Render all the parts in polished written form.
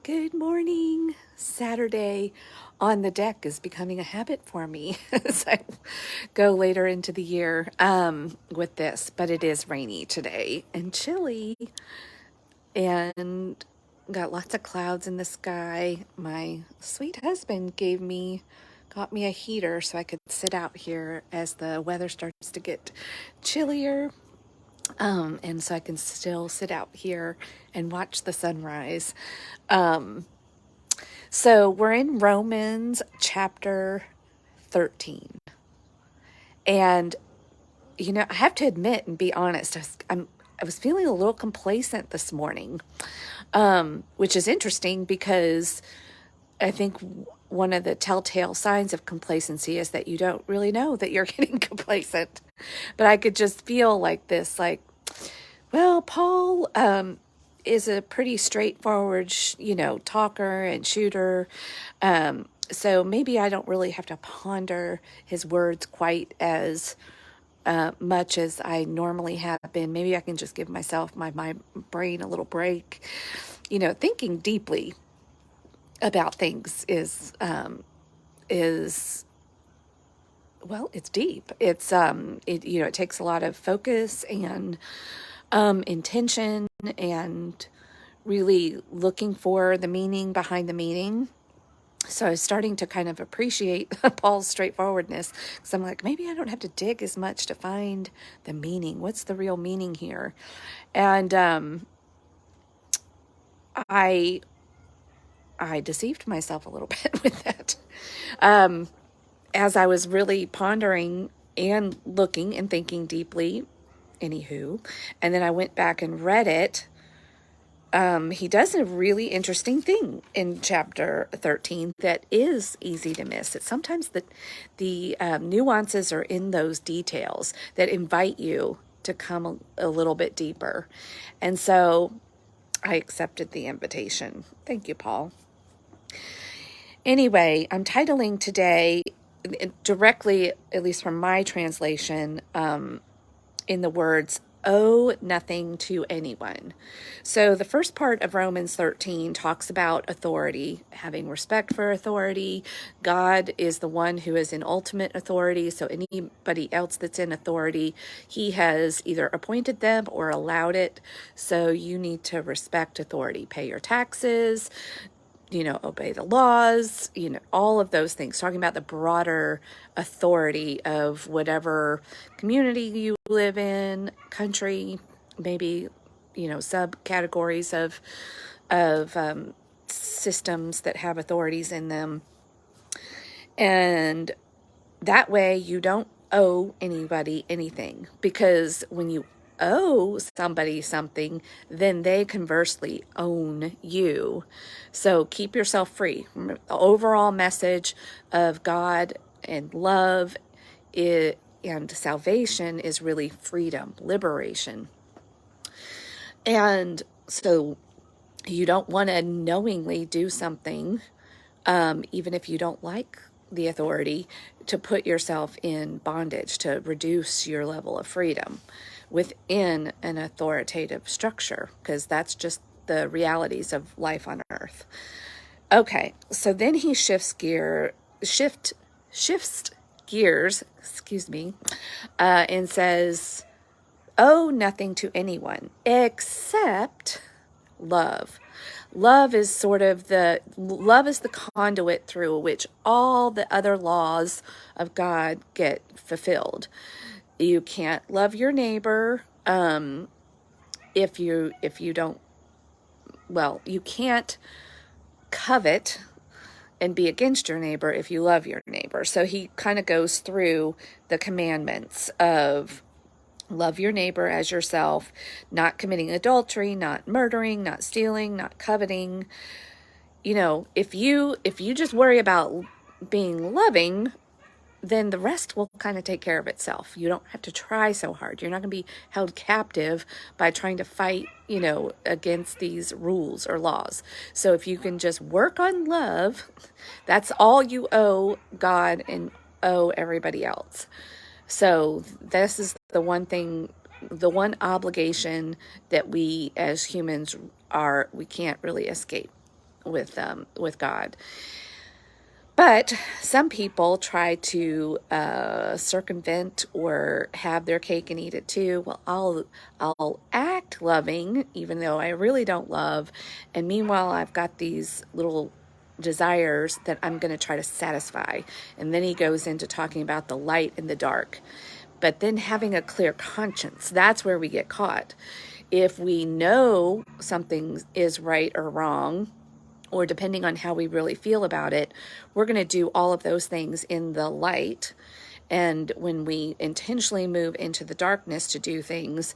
Good morning. Saturday on the deck is becoming a habit for me as I go later into the year with this, but it is rainy today and chilly and got lots of clouds in the sky. My sweet husband got me a heater so I could sit out here as the weather starts to get chillier. And so I can still sit out here and watch the sunrise. Um, So we're in Romans chapter 13. And, I have to admit and be honest, I was feeling a little complacent this morning, which is interesting because I think one of the telltale signs of complacency is that you don't really know that you're getting complacent. But I could just feel like this, well, Paul is a pretty straightforward, talker and shooter. So maybe I don't really have to ponder his words quite as much as I normally have been. Maybe I can just give myself, my brain a little break. Thinking deeply about things is well, it's deep. It takes a lot of focus and intention and really looking for the meaning behind the meaning. So I was starting to kind of appreciate Paul's straightforwardness because I'm like, maybe I don't have to dig as much to find the meaning. What's the real meaning here? And I I deceived myself a little bit with that. As I was really pondering and looking and thinking deeply, anywho, and then I went back and read it. He does a really interesting thing in chapter 13 that is easy to miss. It's sometimes the nuances are in those details that invite you to come a little bit deeper. And so I accepted the invitation. Thank you, Paul. Anyway, I'm titling today directly, at least from my translation, in the words, owe nothing to anyone. So the first part of Romans 13 talks about authority, having respect for authority. God is the one who is in ultimate authority. So anybody else that's in authority, he has either appointed them or allowed it. So you need to respect authority, pay your taxes, obey the laws, all of those things, talking about the broader authority of whatever community you live in, country, maybe, subcategories of systems that have authorities in them. And that way you don't owe anybody anything, because when you owe somebody something, then they conversely own you. So keep yourself free. The overall message of God and love and salvation is really freedom, liberation. And so you don't want to knowingly do something, even if you don't like the authority, to put yourself in bondage, to reduce your level of freedom within an authoritative structure, because that's just the realities of life on earth. Okay, so then he shifts gears, and says, owe nothing to anyone except love. Love is the conduit through which all the other laws of God get fulfilled. You can't love your neighbor if you don't. Well, you can't covet and be against your neighbor if you love your neighbor. So he kind of goes through the commandments of love your neighbor as yourself, not committing adultery, not murdering, not stealing, not coveting. If you just worry about being loving, then the rest will kind of take care of itself. You don't have to try so hard. You're not going to be held captive by trying to fight, against these rules or laws. So if you can just work on love, that's all you owe God and owe everybody else. So this is the one obligation that we as humans we can't really escape. with God. But some people try to circumvent or have their cake and eat it too. Well, I'll act loving even though I really don't love, and meanwhile I've got these little desires that I'm going to try to satisfy. And then he goes into talking about the light and the dark. But then having a clear conscience, that's where we get caught. If we know something is right or wrong, or depending on how we really feel about it, we're going to do all of those things in the light. And when we intentionally move into the darkness to do things,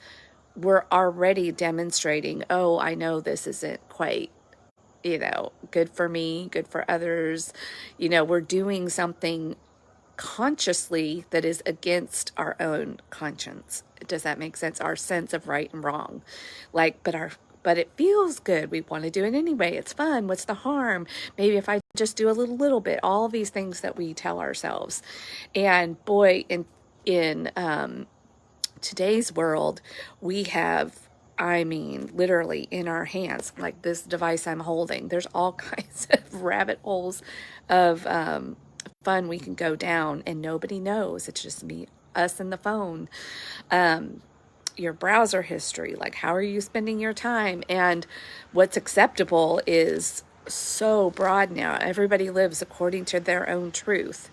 we're already demonstrating, oh, I know this isn't quite, good for me, good for others. We're doing something consciously that is against our own conscience. Does that make sense? Our sense of right and wrong. But it feels good. We want to do it anyway. It's fun. What's the harm? Maybe if I just do a little bit, all these things that we tell ourselves. And boy, in today's world, we have, I mean, literally in our hands, like this device I'm holding, there's all kinds of rabbit holes of fun we can go down, and nobody knows. It's just us and the phone. Your browser history, like how are you spending your time? And what's acceptable is so broad now. Everybody lives according to their own truth.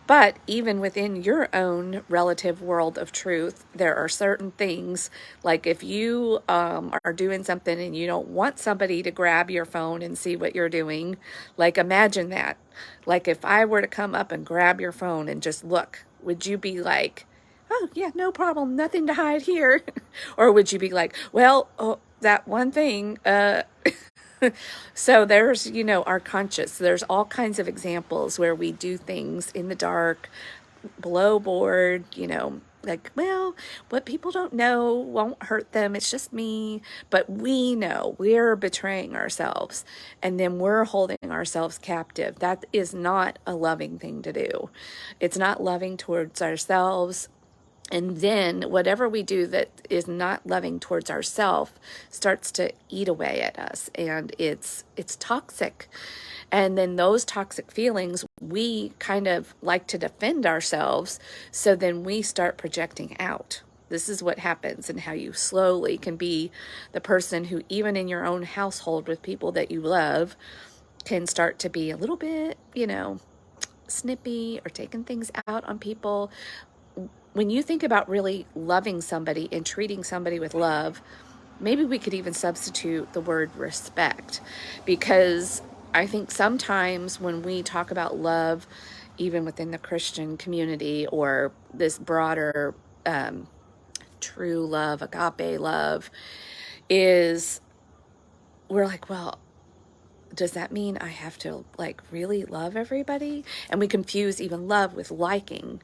But even within your own relative world of truth, there are certain things, like if you are doing something and you don't want somebody to grab your phone and see what you're doing, like imagine that. Like if I were to come up and grab your phone and just look, would you be like, oh, yeah, no problem, nothing to hide here? Or would you be like, well, oh, that one thing, so there's, our conscience. There's all kinds of examples where we do things in the dark, below board, like, well, what people don't know won't hurt them. It's just me. But we know we're betraying ourselves, and then we're holding ourselves captive. That is not a loving thing to do. It's not loving towards ourselves. And then whatever we do that is not loving towards ourselves starts to eat away at us, and it's toxic. And then those toxic feelings, we kind of like to defend ourselves, so then we start projecting out. This is what happens, and how you slowly can be the person who, even in your own household with people that you love, can start to be a little bit, snippy or taking things out on people. When you think about really loving somebody and treating somebody with love, maybe we could even substitute the word respect, because I think sometimes when we talk about love, even within the Christian community or this broader true love, agape love, is we're like, well, does that mean I have to like really love everybody? And we confuse even love with liking.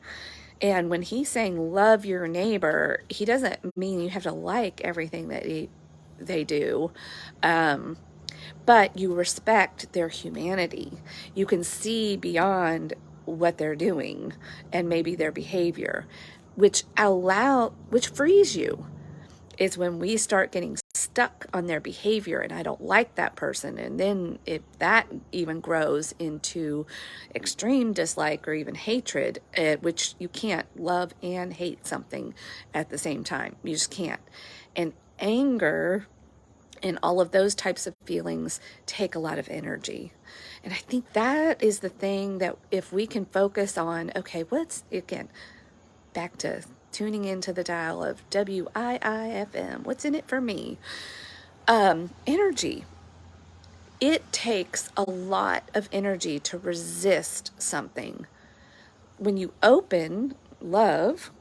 And when he's saying love your neighbor, he doesn't mean you have to like everything that they do. But you respect their humanity. You can see beyond what they're doing and maybe their behavior, which frees you. Is when we start getting stuck on their behavior and I don't like that person. And then if that even grows into extreme dislike or even hatred, which you can't love and hate something at the same time. You just can't. And anger and all of those types of feelings take a lot of energy. And I think that is the thing that if we can focus on, okay, back to tuning into the dial of WIIFM. What's in it for me? Energy. It takes a lot of energy to resist something. When you open love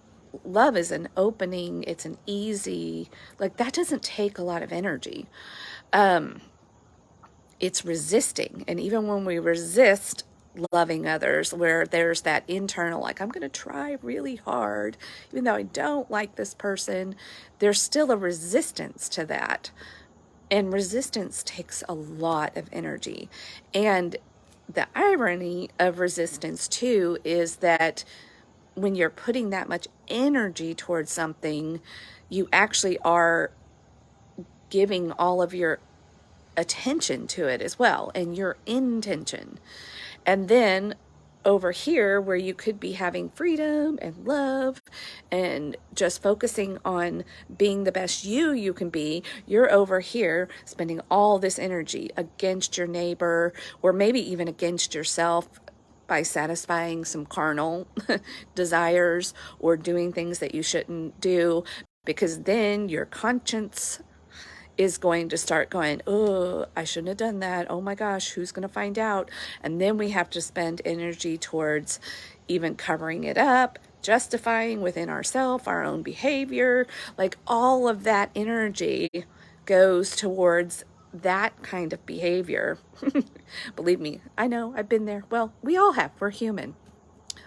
is an opening. It's an easy, like that doesn't take a lot of energy. It's resisting. And even when we resist loving others, where there's that internal, like, I'm going to try really hard, even though I don't like this person, there's still a resistance to that. And resistance takes a lot of energy. And the irony of resistance, too, is that when you're putting that much energy towards something, you actually are giving all of your attention to it as well, and your intention. And then over here, where you could be having freedom and love and just focusing on being the best you can be, you're over here spending all this energy against your neighbor, or maybe even against yourself, by satisfying some carnal desires or doing things that you shouldn't do, because then your conscience is going to start going, oh, I shouldn't have done that. Oh my gosh, who's going to find out? And then we have to spend energy towards even covering it up, justifying within ourselves our own behavior. Like all of that energy goes towards that kind of behavior. Believe me, I know, I've been there. Well, we all have. We're human.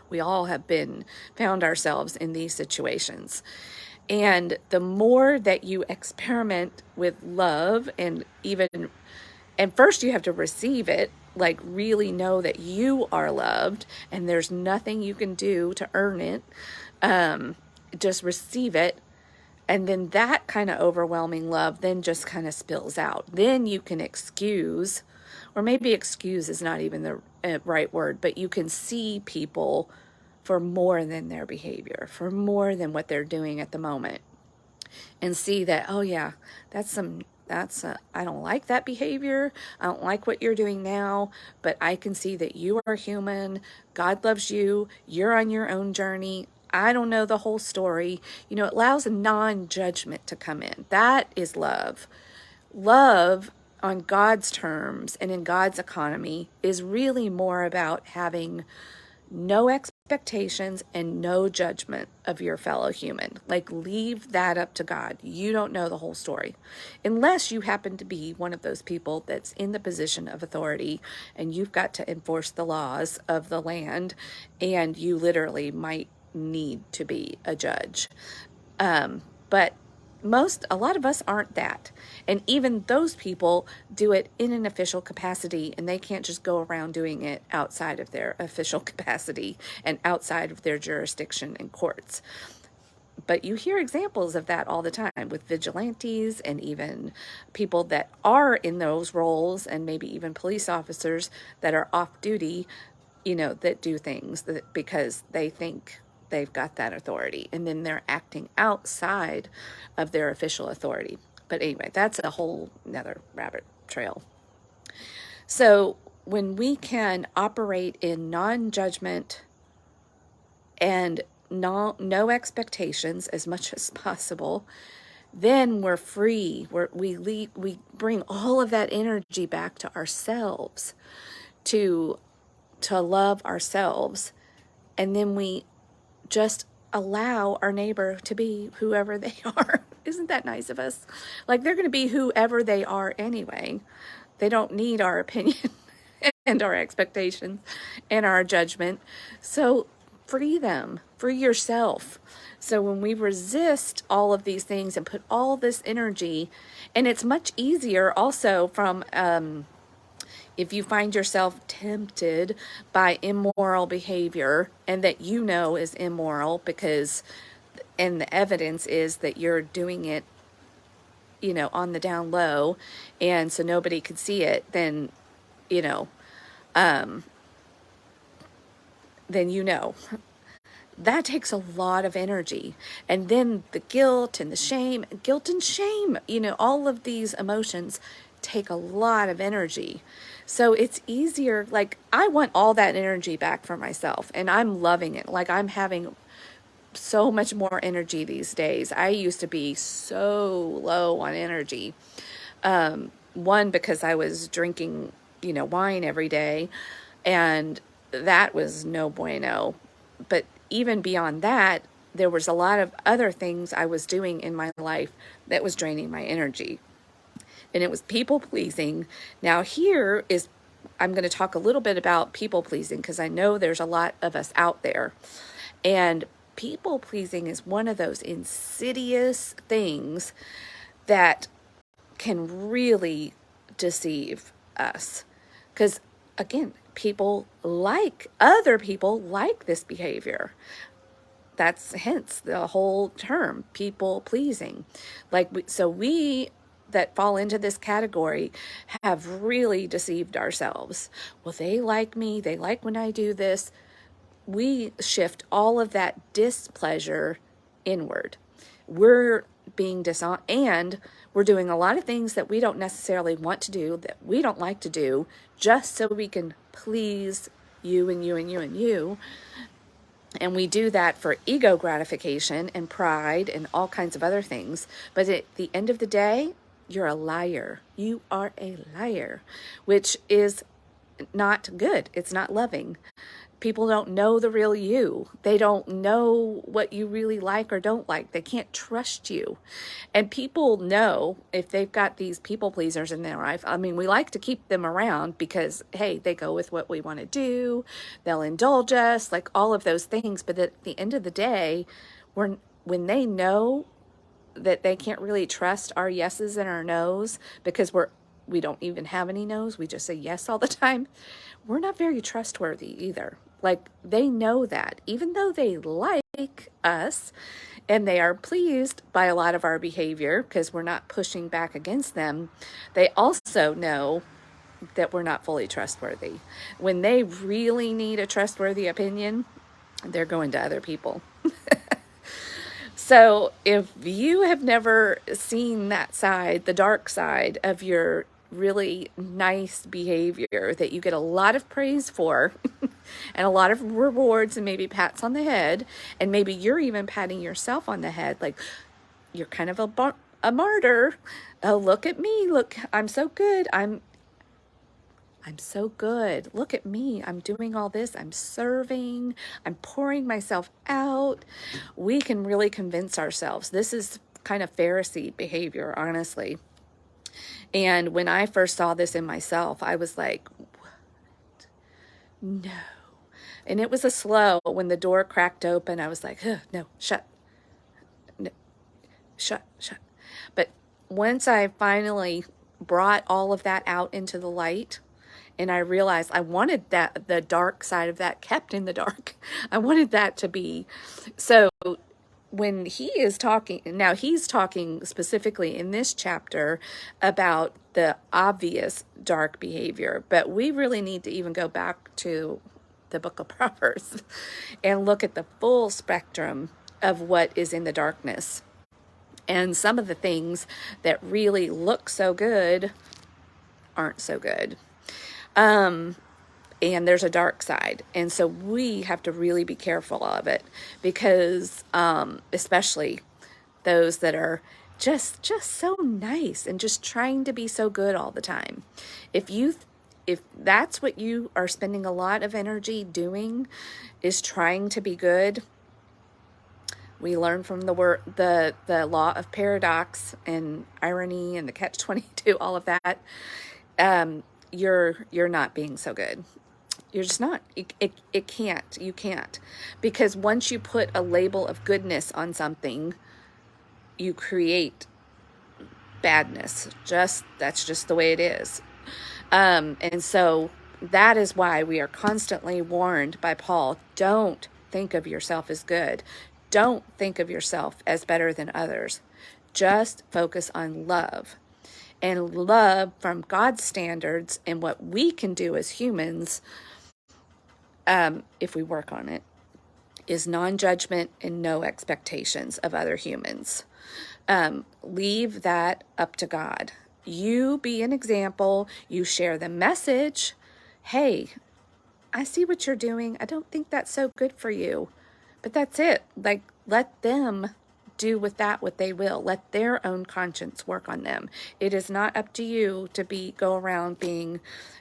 We all have found ourselves in these situations. And the more that you experiment with love, and first you have to receive it, like really know that you are loved and there's nothing you can do to earn it. Just receive it. And then that kind of overwhelming love then just kind of spills out. Then you can excuse, or maybe excuse is not even the right word, but you can see people for more than their behavior, for more than what they're doing at the moment. And see that, oh yeah, I don't like that behavior. I don't like what you're doing now, but I can see that you are human. God loves you. You're on your own journey. I don't know the whole story. It allows a non-judgment to come in. That is love. Love on God's terms and in God's economy is really more about having no expectations and no judgment of your fellow human. Like, leave that up to God. You don't know the whole story. Unless you happen to be one of those people that's in the position of authority and you've got to enforce the laws of the land, and you literally might need to be a judge. But a lot of us aren't that. And even those people do it in an official capacity, and they can't just go around doing it outside of their official capacity and outside of their jurisdiction and courts. But you hear examples of that all the time with vigilantes and even people that are in those roles, and maybe even police officers that are off duty, that do things because they think they've got that authority, and then they're acting outside of their official authority. But anyway, that's a whole nother rabbit trail. So when we can operate in non-judgment and no expectations as much as possible, then we're free. We bring all of that energy back to ourselves, to love ourselves, and then we just allow our neighbor to be whoever they are. Isn't that nice of us? Like, they're going to be whoever they are anyway. They don't need our opinion and our expectations and our judgment. So free them, free yourself. So when we resist all of these things and put all this energy, and it's much easier also from, if you find yourself tempted by immoral behavior, and that is immoral and the evidence is that you're doing it, on the down low, and so nobody could see it, then, then that takes a lot of energy. And then the guilt and shame, all of these emotions take a lot of energy. So it's easier, like, I want all that energy back for myself, and I'm loving it. Like, I'm having so much more energy these days. I used to be so low on energy. One, because I was drinking, wine every day, and that was no bueno. But even beyond that, there was a lot of other things I was doing in my life that was draining my energy. And it was people pleasing. Now I'm going to talk a little bit about people pleasing, because I know there's a lot of us out there. And people pleasing is one of those insidious things that can really deceive us. Because again, other people like this behavior. That's hence the whole term, people pleasing. Like, we that fall into this category have really deceived ourselves. Well, they like me. They like when I do this. We shift all of that displeasure inward. We're being dishonest, and we're doing a lot of things that we don't necessarily want to do, that we don't like to do, just so we can please you and you and you and you. And we do that for ego gratification and pride and all kinds of other things. But at the end of the day, you're a liar. You are a liar, which is not good. It's not loving. People don't know the real you. They don't know what you really like or don't like. They can't trust you. And people know if they've got these people pleasers in their life. I mean, we like to keep them around because, hey, they go with what we want to do. They'll indulge us, like all of those things. But at the end of the day, when they know that they can't really trust our yeses and our nos because we don't even have any no's, we just say yes all the time, we're not very trustworthy either. Like, they know that, even though they like us and they are pleased by a lot of our behavior because we're not pushing back against them, they also know that we're not fully trustworthy. When they really need a trustworthy opinion, they're going to other people. So if you have never seen that side, the dark side of your really nice behavior that you get a lot of praise for and a lot of rewards and maybe pats on the head, and maybe you're even patting yourself on the head, like you're kind of a martyr. Oh, look at me. Look, I'm so good. I'm so good. Look at me. I'm doing all this. I'm serving. I'm pouring myself out. We can really convince ourselves. This is kind of Pharisee behavior, honestly. And when I first saw this in myself, I was like, what? No. And it was a slow. When the door cracked open, I was like, no, shut. No, shut. But once I finally brought all of that out into the light, and I realized I wanted that the dark side of that kept in the dark. I wanted that to be. So when he is talking, now he's talking specifically in this chapter about the obvious dark behavior, but we really need to even go back to the book of Proverbs and look at the full spectrum of what is in the darkness. And some of the things that really look so good aren't so good. And there's a dark side. And so we have to really be careful of it because, especially those that are just so nice and just trying to be so good all the time. If that's what you are spending a lot of energy doing, is trying to be good, we learn from the law of paradox and irony and the catch-22, all of that. You're not being so good. You're just not. You can't. Because once you put a label of goodness on something, you create badness. That's just the way it is. And so that is why we are constantly warned by Paul, don't think of yourself as good. Don't think of yourself as better than others. Just focus on love. And love from God's standards and what we can do as humans, if we work on it, is non-judgment and no expectations of other humans. Leave that up to God. You be an example. You share the message. Hey, I see what you're doing. I don't think that's so good for you. But that's it. Like, let them do with that what they will. Let their own conscience work on them. It is not up to you to go around being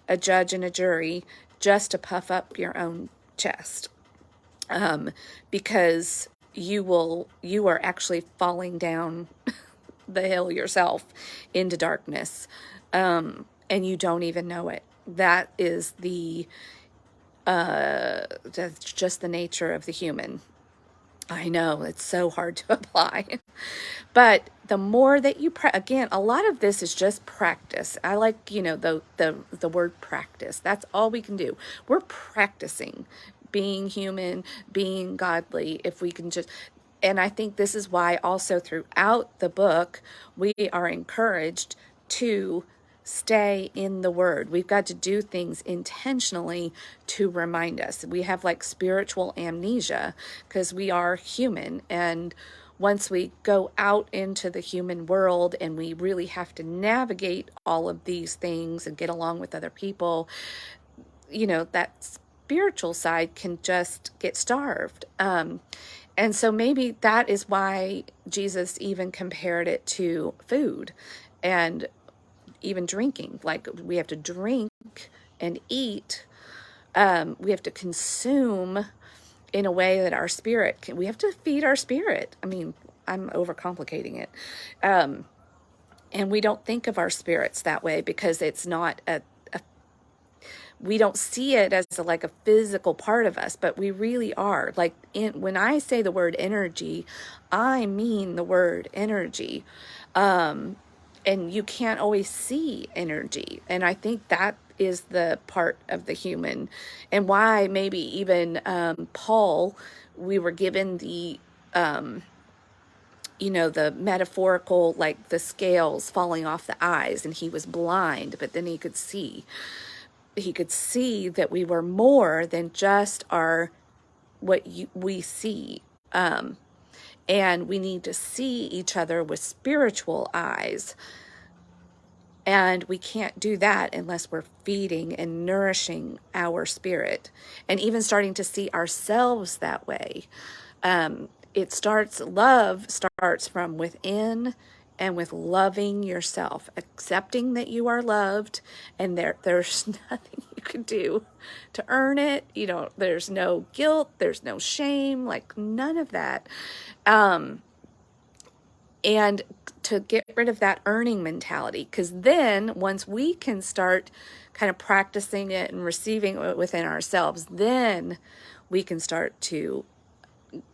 a judge and a jury just to puff up your own chest. Because you are actually falling down the hill yourself into darkness. And you don't even know it. That is that's just the nature of the human. I know it's so hard to apply, but the more that you again, a lot of this is just practice. I like, the word practice. That's all we can do. We're practicing being human, being godly. If we can just, And I think this is why also throughout the book, we are encouraged to stay in the word. We've got to do things intentionally to remind us. We have like spiritual amnesia because we are human. And once we go out into the human world and we really have to navigate all of these things and get along with other people, that spiritual side can just get starved. And so maybe that is why Jesus even compared it to food and even drinking. Like we have to drink and eat. We have to consume in a way that our spirit can. We have to feed our spirit. I mean, I'm overcomplicating it. And we don't think of our spirits that way because it's not we don't see it as like a physical part of us, but we really are. Like when I say the word energy, I mean the word energy. And you can't always see energy. And I think that is the part of the human, and why maybe even Paul, we were given the metaphorical, like the scales falling off the eyes, and he was blind, but then he could see. He could see that we were more than just we see. And we need to see each other with spiritual eyes. And we can't do that unless we're feeding and nourishing our spirit, and even starting to see ourselves that way. Love starts from within, and with loving yourself, accepting that you are loved, and there's nothing you can do to earn it. There's no guilt, there's no shame, like none of that. And to get rid of that earning mentality, because then once we can start kind of practicing it and receiving it within ourselves, then we can start to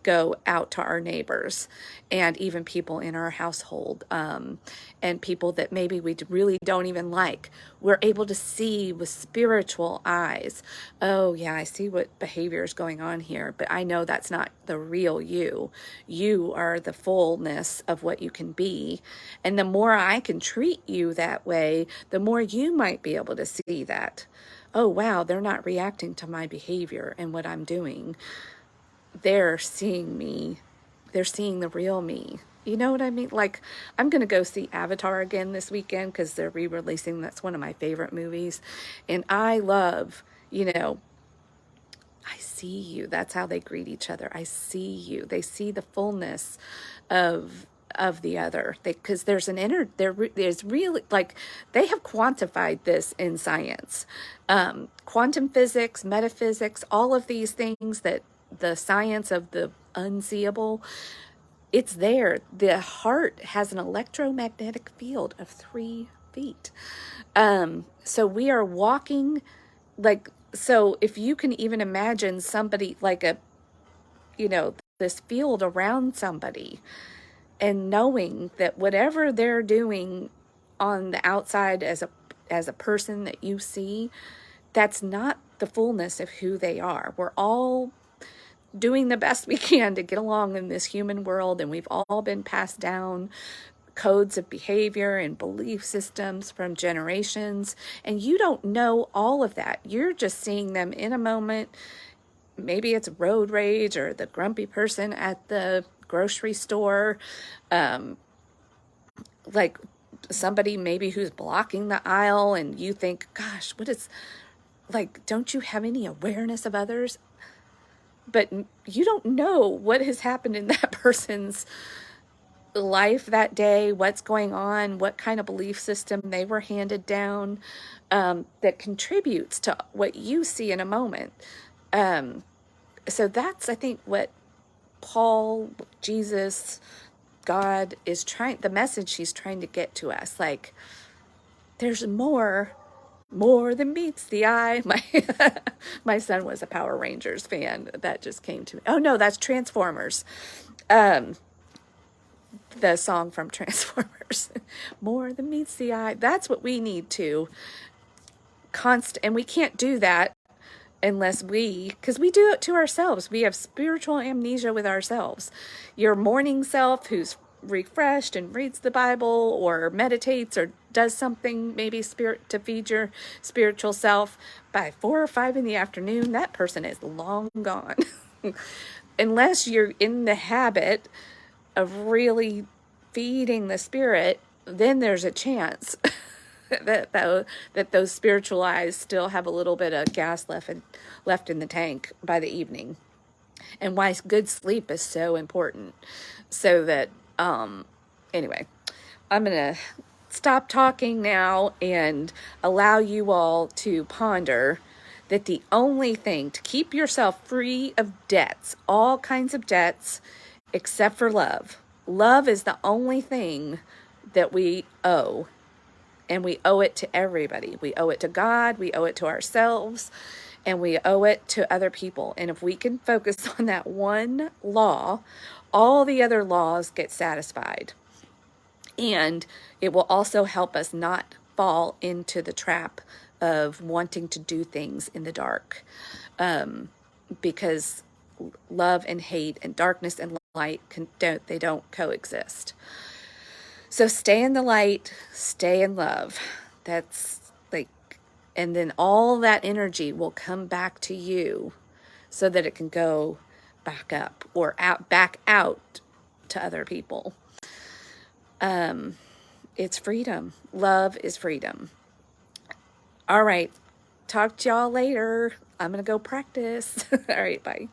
go out to our neighbors and even people in our household, and people that maybe we really don't even like. We're able to see with spiritual eyes. Oh yeah, I see what behavior is going on here, but I know that's not the real you. You are the fullness of what you can be. And the more I can treat you that way, the more you might be able to see that. Oh wow, they're not reacting to my behavior and what I'm doing. They're seeing me. They're seeing the real me. You know what I mean? Like, I'm going to go see Avatar again this weekend because they're re-releasing. That's one of my favorite movies. And I love, I see you. That's how they greet each other. I see you. They see the fullness of the other, because there's there's really, like, they have quantified this in science, quantum physics, metaphysics, all of these things, that the science of the unseeable, it's there. The heart has an electromagnetic field of 3 feet. So we are walking, like, so if you can even imagine somebody like this field around somebody, and knowing that whatever they're doing on the outside as a person that you see, that's not the fullness of who they are. We're all doing the best we can to get along in this human world, and we've all been passed down codes of behavior and belief systems from generations, and you don't know all of that. You're just seeing them in a moment. Maybe it's road rage or the grumpy person at the grocery store, like somebody maybe who's blocking the aisle, and you think, gosh, what is, like, don't you have any awareness of others? But you don't know what has happened in that person's life that day, what's going on, what kind of belief system they were handed down, that contributes to what you see in a moment. So that's, I think, what Paul, Jesus, God is the message he's trying to get to us. Like, there's more than meets the eye. My son was a Power Rangers fan. That just came to me. Oh no, that's Transformers. The song from Transformers. More than meets the eye. That's what we need to and we can't do that unless because we do it to ourselves. We have spiritual amnesia with ourselves. Your morning self who's refreshed and reads the Bible or meditates or does something maybe spirit to feed your spiritual self, by 4 or 5 in the afternoon, that person is long gone. Unless you're in the habit of really feeding the spirit, then there's a chance that those spiritual eyes still have a little bit of gas left in the tank by the evening. And why good sleep is so important. So that anyway, I'm gonna stop talking now and allow you all to ponder that the only thing to keep yourself free of debts, all kinds of debts, except for love. Love is the only thing that we owe, and we owe it to everybody. We owe it to God, we owe it to ourselves, and we owe it to other people. And if we can focus on that one law, all the other laws get satisfied. And it will also help us not fall into the trap of wanting to do things in the dark. Because love and hate and darkness and light don't coexist. So stay in the light, stay in love. That's like, and then all that energy will come back to you so that it can go back up or back out to other people. It's freedom. Love is freedom. All right. Talk to y'all later. I'm going to go practice. All right. Bye.